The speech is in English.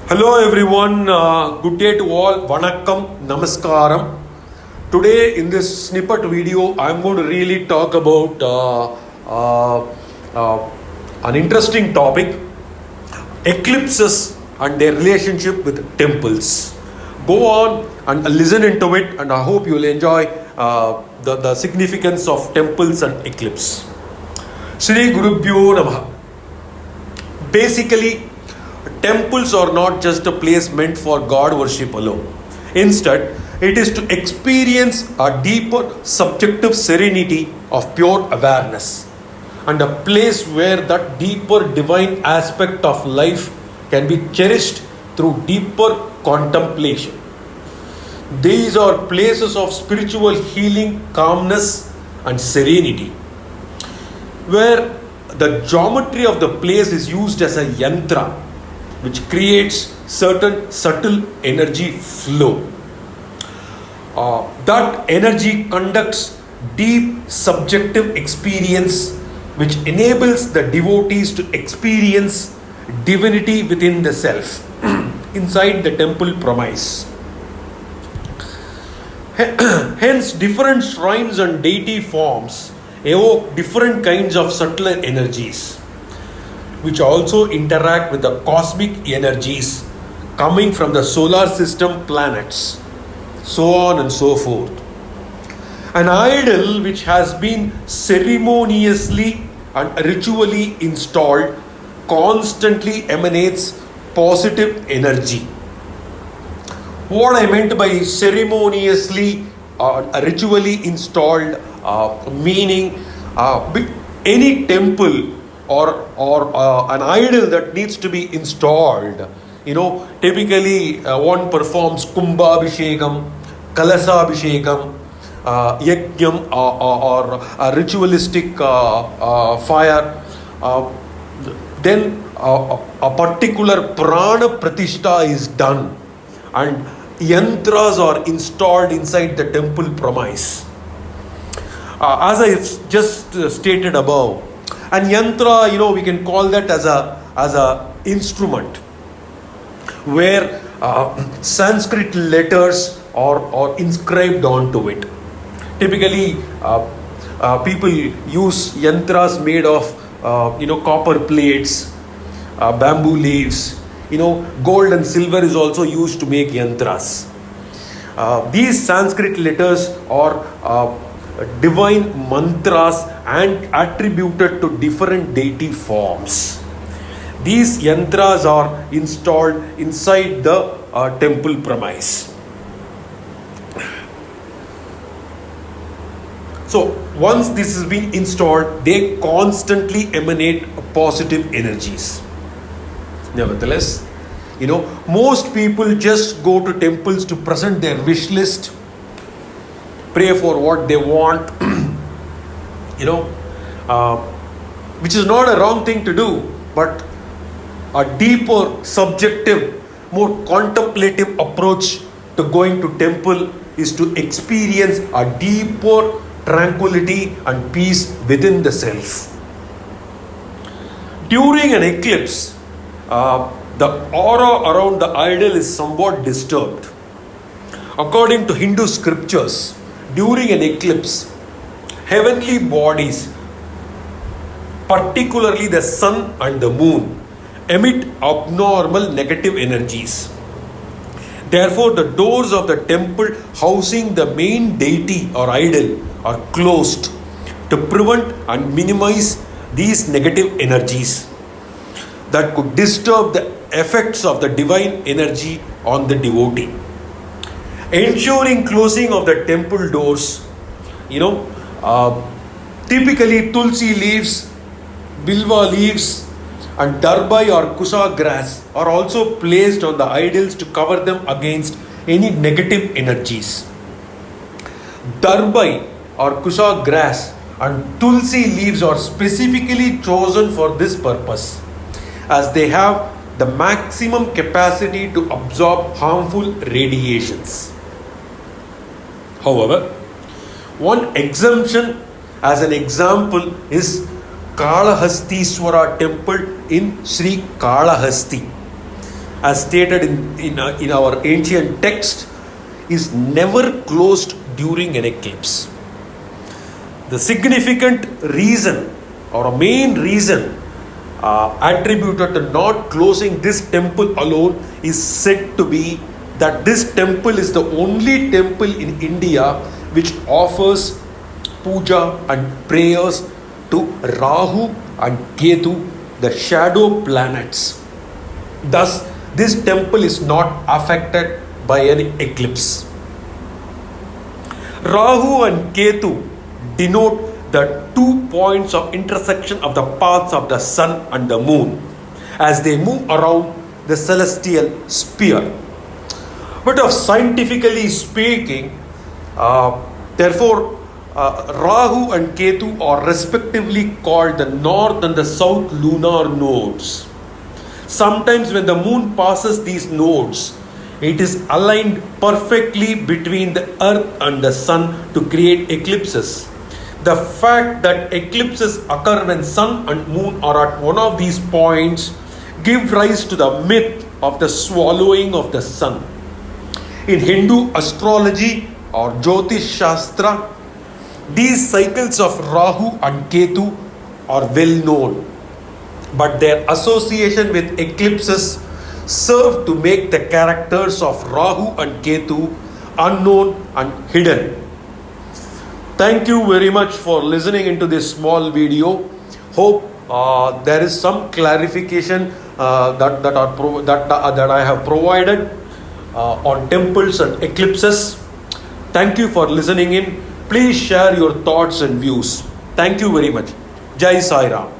Hello everyone, good day to all, Vanakkam, Namaskaram. Today in this snippet video, I'm going to really talk about an interesting topic, eclipses and their relationship with temples. Go on and listen into it, and I hope you'll enjoy the significance of temples and eclipse. Shri Gurubhyo Namaha. Basically, temples are not just a place meant for God worship alone. Instead, it is to experience a deeper subjective serenity of pure awareness, and a place where that deeper divine aspect of life can be cherished through deeper contemplation. These are places of spiritual healing, calmness, and serenity, where the geometry of the place is used as a yantra, which creates certain subtle energy flow. That energy conducts deep subjective experience, which enables the devotees to experience divinity within the self, inside the temple premise. Hence, different shrines and deity forms evoke different kinds of subtler energies, which also interact with the cosmic energies coming from the solar system planets, so on and so forth. An idol which has been ceremoniously and ritually installed constantly emanates positive energy. What I meant by ceremoniously ritually installed, meaning any temple or an idol that needs to be installed. Typically one performs Kumbhabhishekam, Kalasabhishekam, Yajnam, or a ritualistic fire. Then a particular prana pratishtha is done, and yantras are installed inside the temple premise. As I just stated above, and yantra, we can call that as a instrument where Sanskrit letters are inscribed onto it. Typically, people use yantras made of copper plates, bamboo leaves. Gold and silver is also used to make yantras. These Sanskrit letters are divine mantras and attributed to different deity forms. These yantras are installed inside the temple premise. So once this has been installed, they constantly emanate positive energies. Nevertheless, most people just go to temples to present their wish list, pray for what they want, which is not a wrong thing to do, but a deeper, subjective, more contemplative approach to going to temple is to experience a deeper tranquility and peace within the self. During an eclipse, the aura around the idol is somewhat disturbed. According to Hindu scriptures, during an eclipse, heavenly bodies, particularly the sun and the moon, emit abnormal negative energies. Therefore, the doors of the temple housing the main deity or idol are closed to prevent and minimize these negative energies that could disturb the effects of the divine energy on the devotee. Ensuring closing of the temple doors, typically tulsi leaves, bilva leaves, and darbai or kusa grass are also placed on the idols to cover them against any negative energies. Darbai or kusa grass and tulsi leaves are specifically chosen for this purpose, as they have the maximum capacity to absorb harmful radiations. However, one exemption, as an example, is Kalahastiswara temple in Sri Kalahasti, as stated in our ancient text, is never closed during an eclipse. The significant reason or a main reason attributed to not closing this temple alone is said to be that this temple is the only temple in India which offers puja and prayers to Rahu and Ketu, the shadow planets. Thus, this temple is not affected by any eclipse. Rahu and Ketu denote the 2 points of intersection of the paths of the sun and the moon as they move around the celestial sphere. But of scientifically speaking, therefore, Rahu and Ketu are respectively called the north and the south lunar nodes. Sometimes when the moon passes these nodes, it is aligned perfectly between the earth and the sun to create eclipses. The fact that eclipses occur when sun and moon are at one of these points give rise to the myth of the swallowing of the sun. In Hindu astrology or Jyotish Shastra, these cycles of Rahu and Ketu are well known, but their association with eclipses serve to make the characters of Rahu and Ketu unknown and hidden. Thank you very much for listening into this small video. Hope there is some clarification that I have provided on temples and eclipses. Thank you for listening in. Please share your thoughts and views. Thank you very much. Jai Sai Ram.